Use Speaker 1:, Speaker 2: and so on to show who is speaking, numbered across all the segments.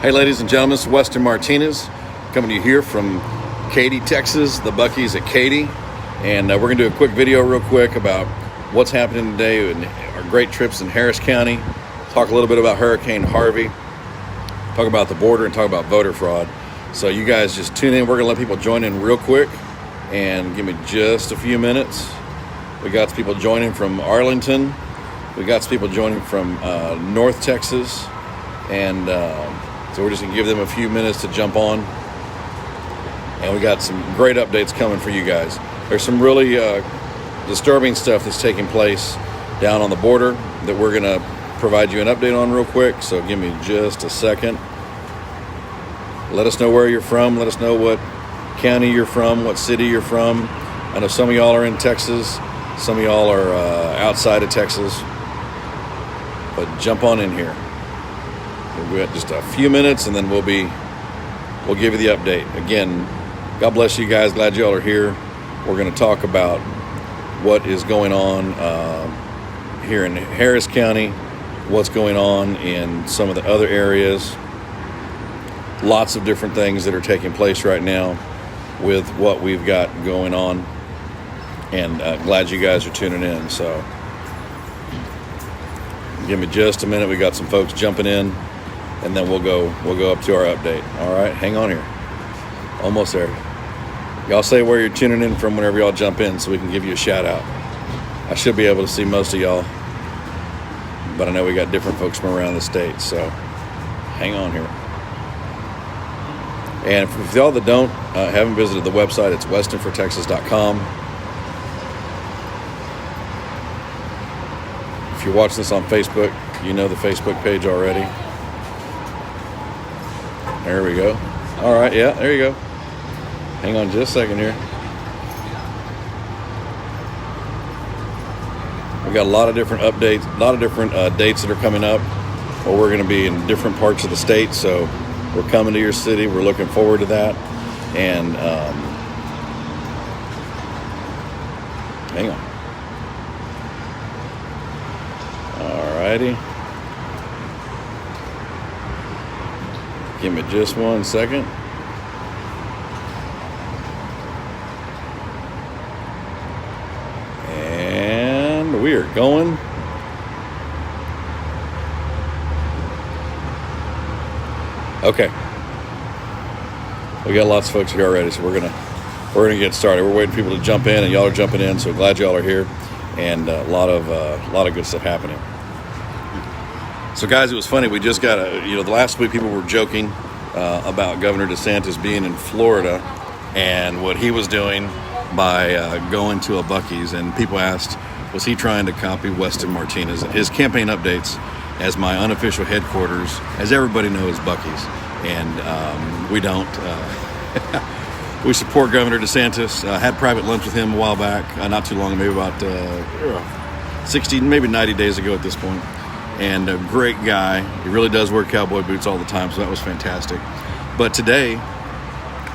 Speaker 1: Hey, ladies and gentlemen, it's Weston Martinez coming to you here from Katy, Texas, the Buc-ee's at Katy. And we're going to do a quick video real quick about what's happening today and our great trips in Harris County. Talk a little bit about Hurricane Harvey. Talk about the border and talk about voter fraud. So you guys just tune in. We're going to let people join in real quick and give me just a few minutes. We got some people joining from Arlington. We got some people joining from North Texas. And so we're just going to give them a few minutes to jump on. And we got some great updates coming for you guys. There's some really disturbing stuff that's taking place down on the border that we're going to provide you an update on real quick. So give me just a second. Let us know where you're from. Let us know what county you're from, what city you're from. I know some of y'all are in Texas. Some of y'all are outside of Texas. But jump on in here. We got just a few minutes, and then we'll give you the update. Again, God bless you guys. Glad y'all are here. We're going to talk about what is going on here in Harris County, what's going on in some of the other areas. Lots of different things that are taking place right now with what we've got going on. And glad you guys are tuning in. So give me just a minute. We got some folks jumping in. And then we'll go up to our update. All right, hang on here. Almost there. Y'all say where you're tuning in from whenever y'all jump in so we can give you a shout out. I should be able to see most of y'all, but I know we got different folks from around the state, so hang on here. And for y'all that haven't visited the website, it's westonfortexas.com. If you're watching this on Facebook, you know the Facebook page already. There we go. All right, yeah, there you go. Hang on just a second here. We got a lot of different updates, a lot of different dates that are coming up. Well, we're going to be in different parts of the state, so we're coming to your city. We're looking forward to that. And hang on. All righty. Give me just 1 second. And we are going. Okay. We got lots of folks here already, so we're gonna get started. We're waiting for people to jump in, and y'all are jumping in, so glad y'all are here. And a lot of good stuff happening. So guys, it was funny. We just got the last week people were joking about Governor DeSantis being in Florida and what he was doing by going to a Buc-ee's. And people asked, was he trying to copy Weston Martinez? His campaign updates as my unofficial headquarters, as everybody knows, Buc-ee's. And we don't. We support Governor DeSantis. Had private lunch with him a while back, not too long, maybe about 60, maybe 90 days ago at this point. And a great guy. He really does wear cowboy boots all the time, so that was fantastic. But today,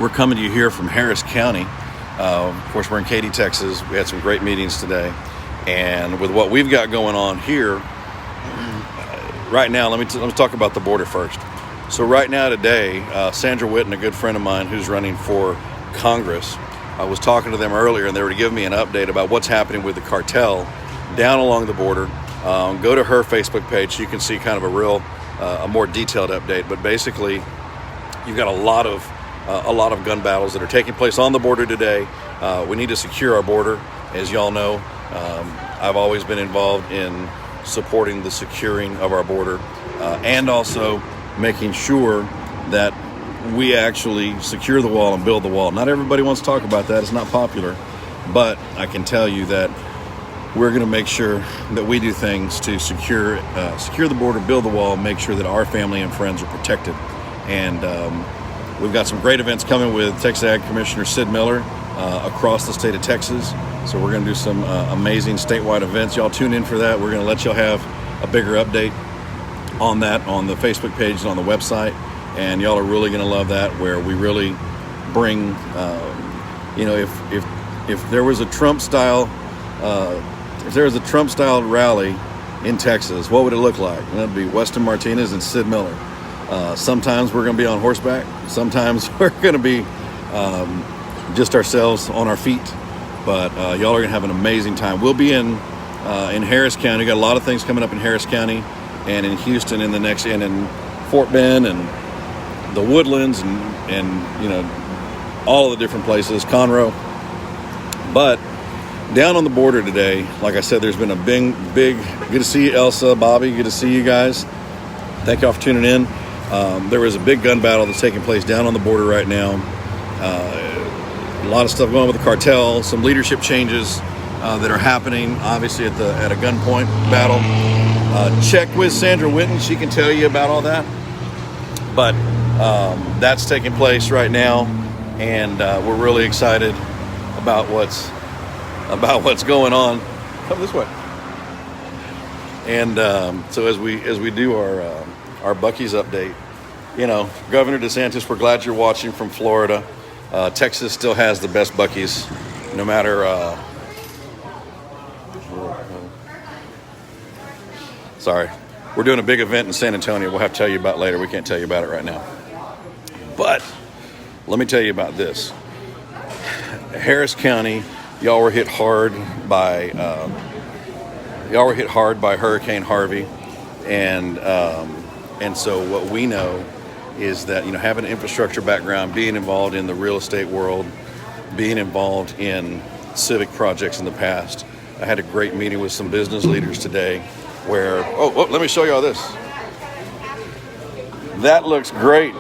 Speaker 1: we're coming to you here from Harris County. Of course, we're in Katy, Texas. We had some great meetings today. And with what we've got going on here, right now, let me talk about the border first. So right now today, Sandra Witten, a good friend of mine who's running for Congress, I was talking to them earlier, and they were giving me an update about what's happening with the cartel down along the border. Go to her Facebook page so you can see kind of a more detailed update. But basically, you've got a lot of gun battles that are taking place on the border today. We need to secure our border, as y'all know. I've always been involved in supporting the securing of our border and also making sure that we actually secure the wall and build the wall. Not everybody wants to talk about that. It's not popular. But I can tell you that we're going to make sure that we do things to secure the border, build the wall, make sure that our family and friends are protected. And we've got some great events coming with Texas Ag Commissioner Sid Miller across the state of Texas. So we're going to do some amazing statewide events. Y'all tune in for that. We're going to let y'all have a bigger update on that on the Facebook page and on the website. And y'all are really going to love that, where we really bring, if there was a Trump-style rally in Texas, what would it look like? That'd be Weston Martinez and Sid Miller. Sometimes we're going to be on horseback. Sometimes we're going to be just ourselves on our feet. But y'all are going to have an amazing time. We'll be in Harris County. Got a lot of things coming up in Harris County and in Houston and in Fort Bend and the Woodlands and you know, all of the different places, Conroe. But down on the border today, like I said, there's been a big, good to see you, Elsa, Bobby, good to see you guys. Thank y'all for tuning in. There was a big gun battle that's taking place down on the border right now. A lot of stuff going on with the cartel, some leadership changes that are happening, obviously at a gunpoint battle. Check with Sandra Whitten, she can tell you about all that. But that's taking place right now, and we're really excited about what's going on. Come this way. And so as we do our Buc-ee's update, you know, Governor DeSantis, we're glad you're watching from Florida. Texas still has the best Buc-ee's, no matter. Sorry, we're doing a big event in San Antonio. We'll have to tell you about later. We can't tell you about it right now. But let me tell you about this. Harris County, y'all were hit hard by Hurricane Harvey, and so what we know is that, you know, having an infrastructure background, being involved in the real estate world, being involved in civic projects in the past. I had a great meeting with some business leaders today where, let me show you all this. That looks great.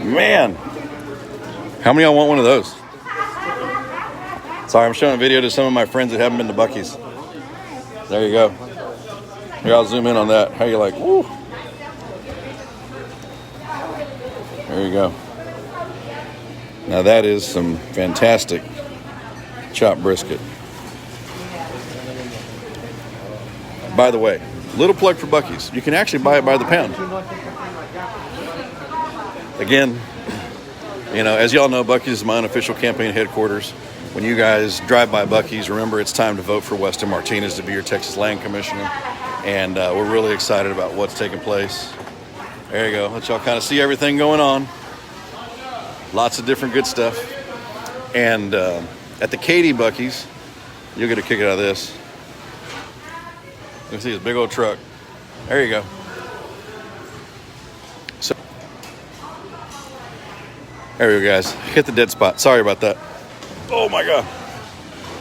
Speaker 1: Man, how many of y'all want one of those? Sorry, I'm showing a video to some of my friends that haven't been to Buc-ee's. There you go. Here, I'll zoom in on that. How you like, woo? There you go. Now that is some fantastic chopped brisket. By the way, little plug for Buc-ee's. You can actually buy it by the pound. Again, you know, as y'all know, Buc-ee's is my unofficial campaign headquarters. When you guys drive by Buc-ee's, remember it's time to vote for Weston Martinez to be your Texas Land Commissioner. And we're really excited about what's taking place. There you go. Let y'all kind of see everything going on. Lots of different good stuff. And at the Katy Buc-ee's, you'll get a kick out of this. You can see this big old truck. There you go. So, there we go, guys. Hit the dead spot. Sorry about that. Oh my God.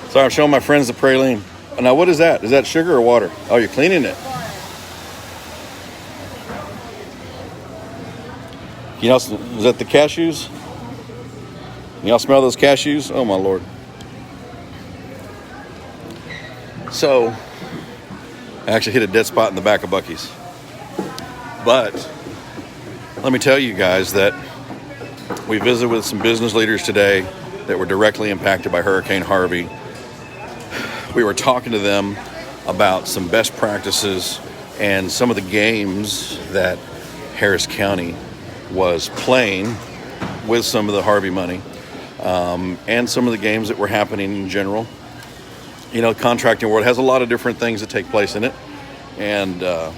Speaker 1: Sorry, I'm showing my friends the praline. Now, what is that? Is that sugar or water? Oh, you're cleaning it. You know, is that the cashews? Y'all smell those cashews? Oh my Lord. So, I actually hit a dead spot in the back of Buc-ee's. But let me tell you guys that we visited with some business leaders today that were directly impacted by Hurricane Harvey. We were talking to them about some best practices and some of the games that Harris County was playing with some of the Harvey money, and some of the games that were happening in general. You know, contracting world has a lot of different things that take place in it. And there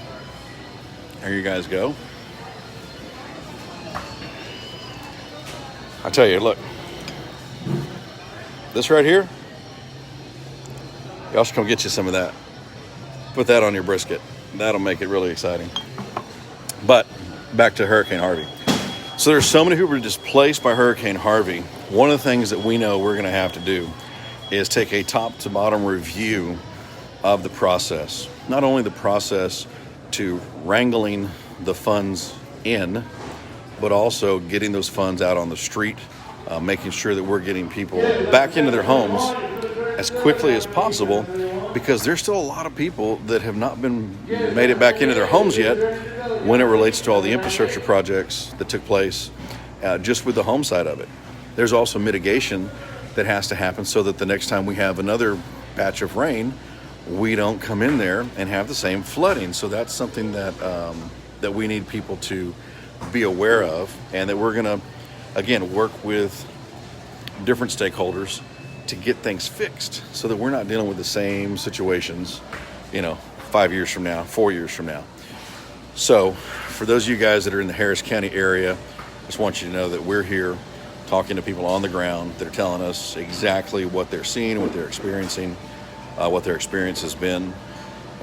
Speaker 1: you guys go. I tell you, look, this right here, y'all should come get you some of that. Put that on your brisket. That'll make it really exciting. But back to Hurricane Harvey. So there's so many who were displaced by Hurricane Harvey. One of the things that we know we're going to have to do is take a top to bottom review of the process. Not only the process to wrangling the funds in, but also getting those funds out on the street, making sure that we're getting people back into their homes as quickly as possible, because there's still a lot of people that have not made it back into their homes yet when it relates to all the infrastructure projects that took place just with the home side of it. There's also mitigation that has to happen so that the next time we have another patch of rain, we don't come in there and have the same flooding. So that's something that that we need people to be aware of, and that we're gonna, again, work with different stakeholders to get things fixed so that we're not dealing with the same situations, 5 years from now, 4 years from now. So for those of you guys that are in the Harris County area, I just want you to know that we're here talking to people on the ground that are telling us exactly what they're seeing, what they're experiencing, what their experience has been.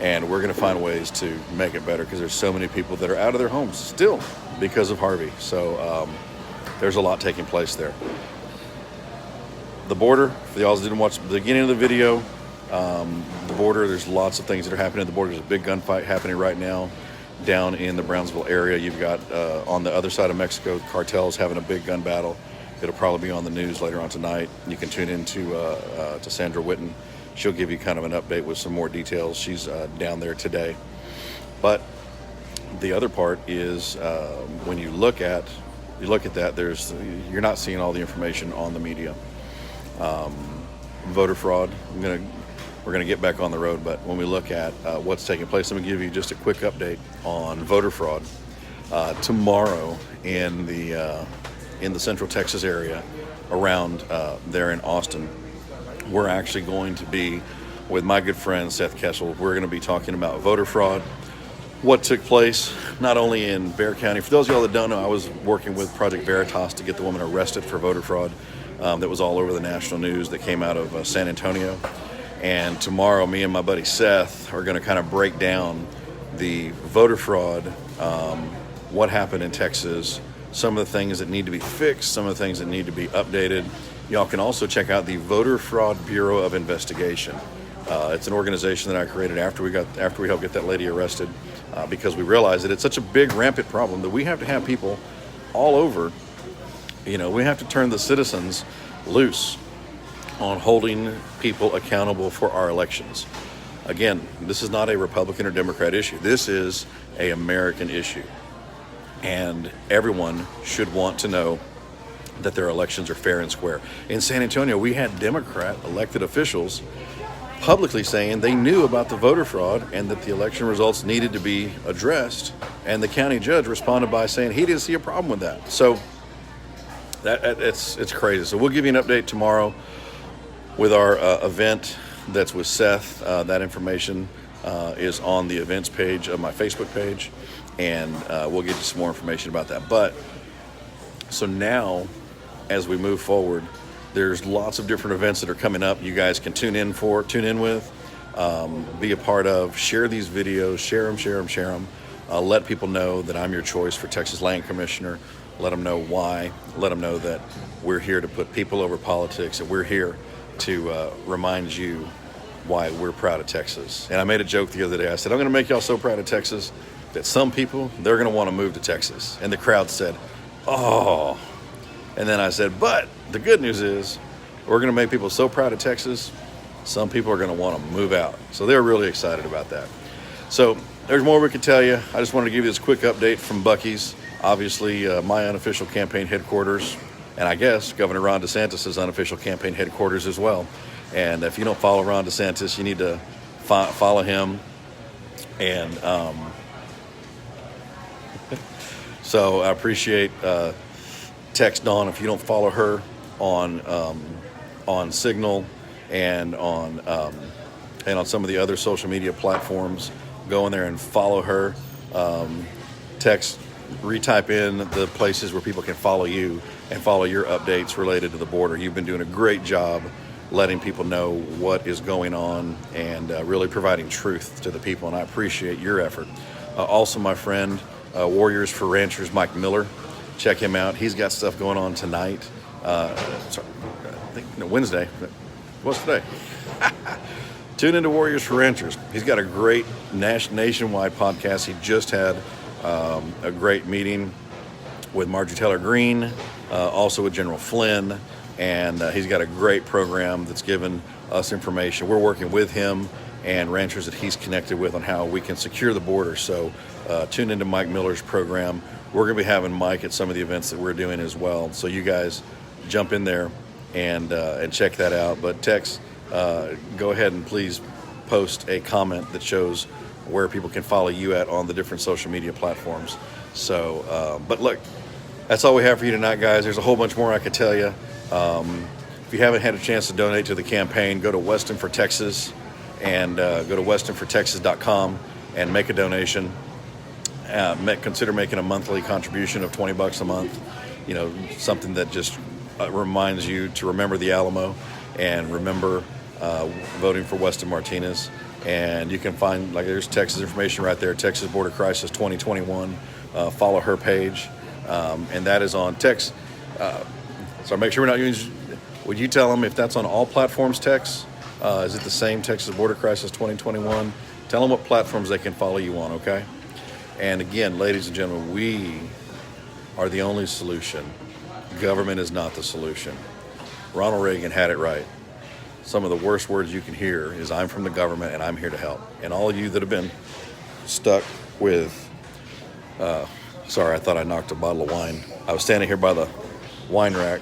Speaker 1: And we're going to find ways to make it better because there's so many people that are out of their homes still because of Harvey. So there's a lot taking place there. The border, for y'all that didn't watch the beginning of the video, the border, there's lots of things that are happening at the border. There's a big gunfight happening right now down in the Brownsville area. You've got on the other side of Mexico, cartels having a big gun battle. It'll probably be on the news later on tonight. You can tune in to Sandra Witten. She'll give you kind of an update with some more details. She's down there today. But the other part is when you look at that, you're not seeing all the information on the media. Voter fraud. We're gonna get back on the road, but when we look at what's taking place, let me give you just a quick update on voter fraud. Tomorrow in the Central Texas area, around there in Austin, we're actually going to be with my good friend Seth Kessel. We're going to be talking about voter fraud, what took place not only in Bexar County. For those of y'all that don't know, I was working with Project Veritas to get the woman arrested for voter fraud. That was all over the national news that came out of San Antonio. And tomorrow, me and my buddy Seth are going to kind of break down the voter fraud, what happened in Texas, some of the things that need to be fixed, some of the things that need to be updated. Y'all can also check out the Voter Fraud Bureau of Investigation. It's an organization that I created after we helped get that lady arrested, because we realized that it's such a big, rampant problem that we have to have people all over. We have to turn the citizens loose on holding people accountable for our elections. Again, this is not a Republican or Democrat issue. This is an American issue. And everyone should want to know that their elections are fair and square. In San Antonio, we had Democrat elected officials publicly saying they knew about the voter fraud and that the election results needed to be addressed. And the county judge responded by saying he didn't see a problem with that. So it's crazy. So we'll give you an update tomorrow with our event that's with Seth. That information is on the events page of my Facebook page, and we'll get you some more information about that. But so now, as we move forward, there's lots of different events that are coming up. You guys can tune in with, be a part of, share these videos, share them. Let people know that I'm your choice for Texas Land Commissioner. Let them know why. Let them know that we're here to put people over politics, and we're here to remind you why we're proud of Texas. And I made a joke the other day. I said, I'm going to make y'all so proud of Texas that some people, they're going to want to move to Texas. And the crowd said, oh. And then I said, but the good news is we're going to make people so proud of Texas, some people are going to want to move out. So they're really excited about that. So there's more we could tell you. I just wanted to give you this quick update from Buc-ee's. Obviously, my unofficial campaign headquarters, and I guess Governor Ron DeSantis' unofficial campaign headquarters as well. And if you don't follow Ron DeSantis, you need to follow him. And so I appreciate text Dawn if you don't follow her on Signal and on some of the other social media platforms. Go in there and follow her. Retype in the places where people can follow you and follow your updates related to the border. You've been doing a great job letting people know what is going on and really providing truth to the people, and I appreciate your effort. Also, my friend, Warriors for Ranchers, Mike Miller, check him out. He's got stuff going on tonight. Wednesday. What's today? Tune into Warriors for Ranchers. He's got a great nationwide podcast. He just had a great meeting with Marjorie Taylor Greene, also with General Flynn, and he's got a great program that's given us information. We're working with him and ranchers that he's connected with on how we can secure the border. So tune into Mike Miller's program. We're going to be having Mike at some of the events that we're doing as well. So you guys jump in there and check that out. But Tex, go ahead and please post a comment that shows where people can follow you at on the different social media platforms. So, but look, that's all we have for you tonight, guys. There's a whole bunch more I could tell you. If you haven't had a chance to donate to the campaign, go to Weston for Texas and go to westonfortexas.com and make a donation. consider making a monthly contribution of $20 a month. You know, something that just reminds you to remember the Alamo and remember voting for Weston Martinez. And you can find, like, there's Texas information right there, Texas Border Crisis 2021. Follow her page, and that is on text. So make sure we're not using. Would you tell them if that's on all platforms, Tex? Is it the same, Texas Border Crisis 2021? Tell them what platforms they can follow you on, okay? And again, ladies and gentlemen, we are the only solution. Government is not the solution. Ronald Reagan had it right. Some of the worst words you can hear is, I'm from the government and I'm here to help. And all of you that have been stuck with, sorry, I thought I knocked a bottle of wine. I was standing here by the wine rack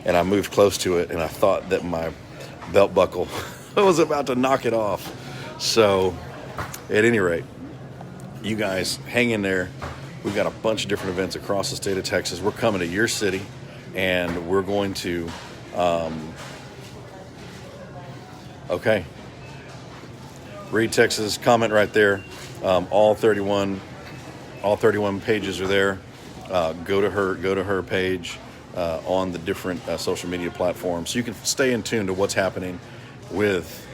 Speaker 1: and I moved close to it and I thought that my belt buckle was about to knock it off. So at any rate, you guys hang in there. We've got a bunch of different events across the state of Texas. We're coming to your city and we're going to, okay. Read Texas, comment right there. All 31 pages are there. Go to her page on the different social media platforms, so you can stay in tune to what's happening with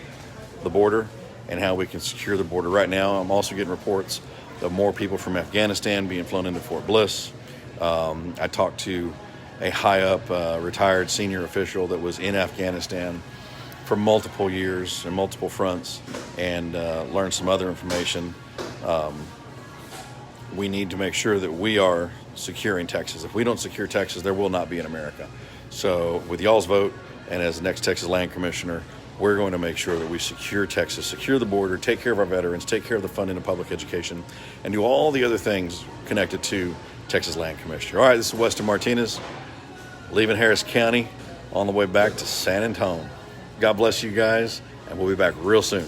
Speaker 1: the border and how we can secure the border. Right now, I'm also getting reports of more people from Afghanistan being flown into Fort Bliss. I talked to a high-up retired senior official that was in Afghanistan for multiple years and multiple fronts, and learned some other information. We need to make sure that we are securing Texas. If we don't secure Texas, there will not be an America. So with y'all's vote, and as the next Texas Land Commissioner, we're going to make sure that we secure Texas, secure the border, take care of our veterans, take care of the funding of public education, and do all the other things connected to Texas Land Commissioner. All right, this is Weston Martinez, leaving Harris County on the way back to San Antonio. God bless you guys, and we'll be back real soon.